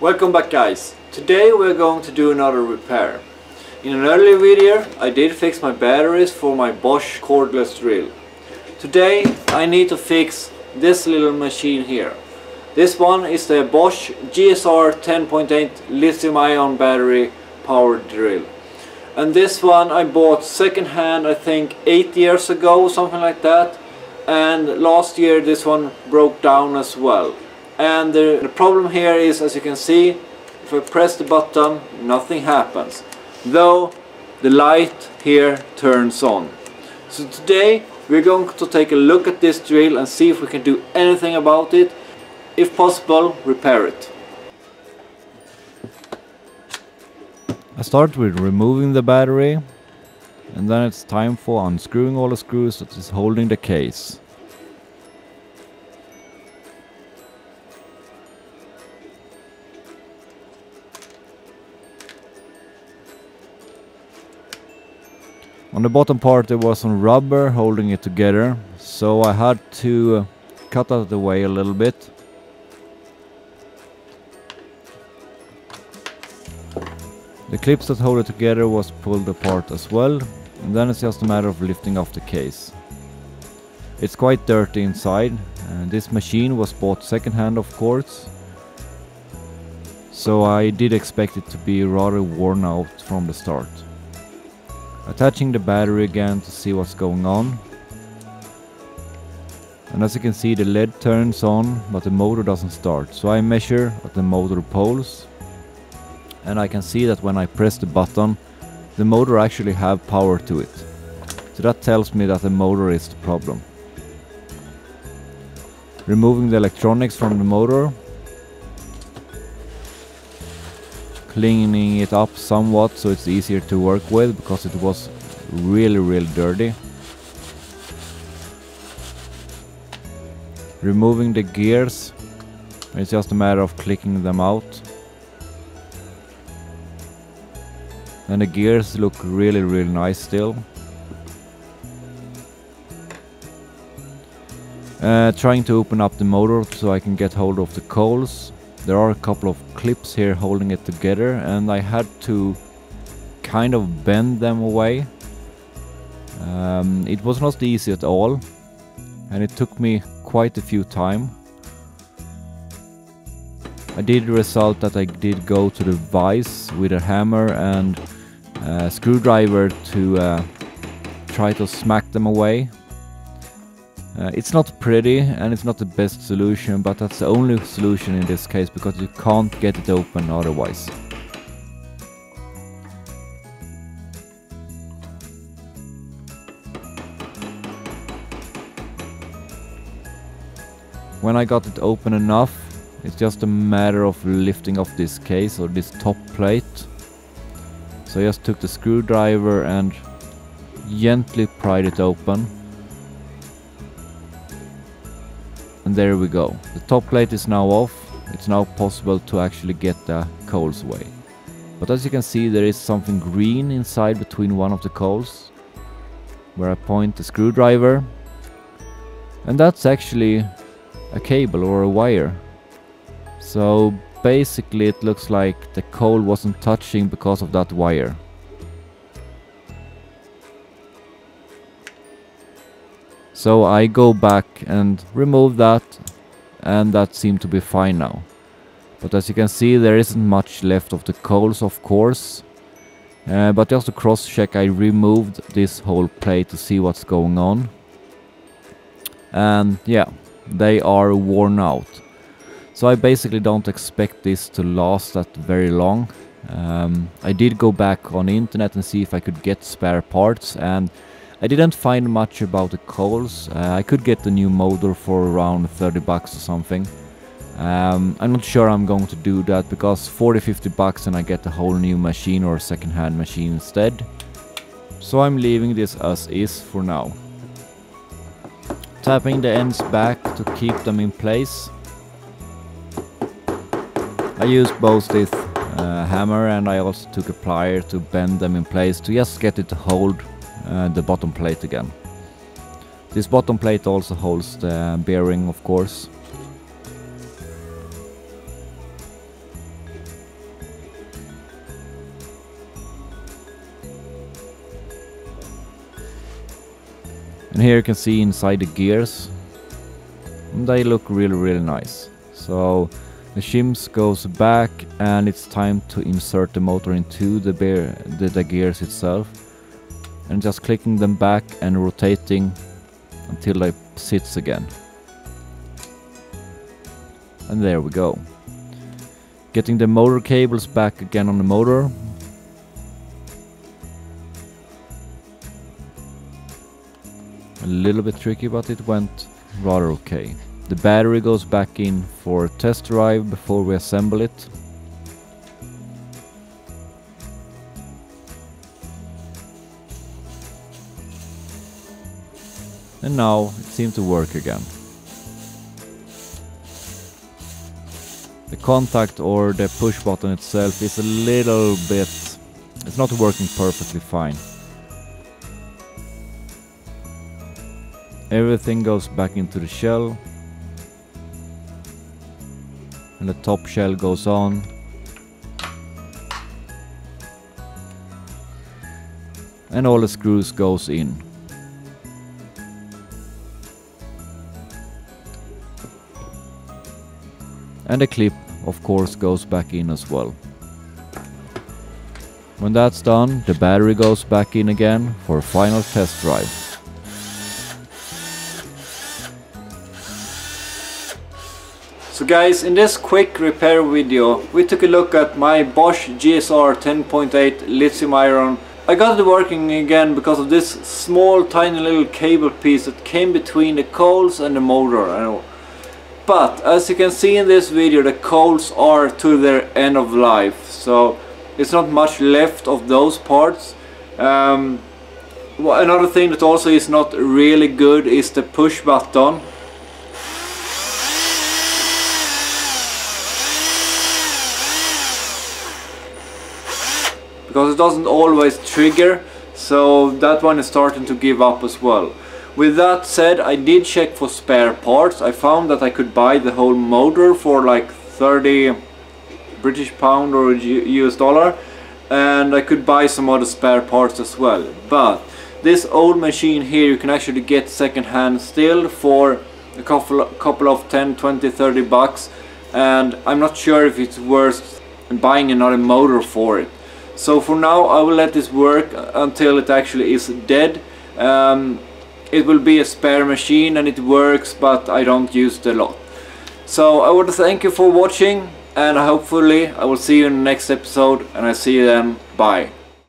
Welcome back, guys. Today we're going to do another repair. In an earlier video I did fix my batteries for my Bosch cordless drill. Today I need to fix this little machine here. This one is the Bosch GSR 10.8 lithium-ion battery powered drill. And this one I bought second hand, I think 8 years ago, something like that. And last year this one broke down as well. And the problem here is, as you can see, if I press the button, nothing happens, though the light here turns on. So today we're going to take a look at this drill and see if we can do anything about it. If possible, repair it. I start with removing the battery, and then it's time for unscrewing all the screws that is holding the case. On the bottom part there was some rubber holding it together, so I had to cut out the way a little bit. The clips that hold it together was pulled apart as well, and then it's just a matter of lifting off the case. It's quite dirty inside, and this machine was bought second hand, of course, so I did expect it to be rather worn out from the start. Attaching the battery again to see what's going on. And as you can see, the LED turns on, but the motor doesn't start. So I measure at the motor poles, and I can see that when I press the button, the motor actually have power to it. So that tells me that the motor is the problem. Removing the electronics from the motor, cleaning it up somewhat so it's easier to work with, because it was really dirty. Removing the gears, it's just a matter of clicking them out. And the gears look really nice still. Trying to open up the motor so I can get hold of the coils. There are a couple of clips here holding it together, and I had to kind of bend them away. It was not easy at all, and it took me quite a few times. I did result that I did go to the vise with a hammer and a screwdriver to try to smack them away. It's not pretty and it's not the best solution, but that's the only solution in this case, because you can't get it open otherwise. When I got it open enough, it's just a matter of lifting off this case or this top plate. So I just took the screwdriver and gently pried it open. And there we go. The top plate is now off. It's now possible to actually get the coils away. But as you can see, there is something green inside between one of the coils, where I point the screwdriver. And that's actually a cable or a wire. So basically it looks like the coil wasn't touching because of that wire. So I go back and remove that, and that seemed to be fine now. But as you can see, there isn't much left of the coils, of course. But just to cross check, I removed this whole plate to see what's going on. And yeah, they are worn out. So I basically don't expect this to last that very long. I did go back on the internet and see if I could get spare parts, and I didn't find much about the coils. I could get the new motor for around 30 bucks or something. I'm not sure I'm going to do that, because 40-50 bucks and I get a whole new machine or a second-hand machine instead. So I'm leaving this as is for now. Tapping the ends back to keep them in place. I used both this hammer, and I also took a plier to bend them in place to just get it to hold the bottom plate again. This bottom plate also holds the bearing, of course. And here you can see inside the gears, and they look really nice. So the shims goes back, and it's time to insert the motor into the gears itself, and just clicking them back and rotating until they sits again. And there we go. Getting the motor cables back again on the motor. A little bit tricky, but it went rather okay. The battery goes back in for a test drive before we assemble it. And now it seems to work again. The contact or the push button itself is a little bit... it's not working perfectly fine. Everything goes back into the shell. And the top shell goes on. And all the screws goes in. And the clip, of course, goes back in as well. When that's done, the battery goes back in again for a final test drive. So guys, in this quick repair video, we took a look at my Bosch GSR 10.8 lithium iron. I got it working again because of this small tiny little cable piece that came between the coils and the motor. But as you can see in this video, the coils are to their end of life, so it's not much left of those parts. Another thing that also is not really good is the push button. Because it doesn't always trigger, so that one is starting to give up as well. With that said, I did check for spare parts. I found that I could buy the whole motor for like 30 British pound or US dollar, and I could buy some other spare parts as well. But this old machine here you can actually get second hand still for a couple of 10, 20, 30 bucks, and I'm not sure if it's worth buying another motor for it. So for now I will let this work until it actually is dead. It will be a spare machine and it works, but I don't use it a lot. So I want to thank you for watching, and hopefully I will see you in the next episode, and I see you then. Bye.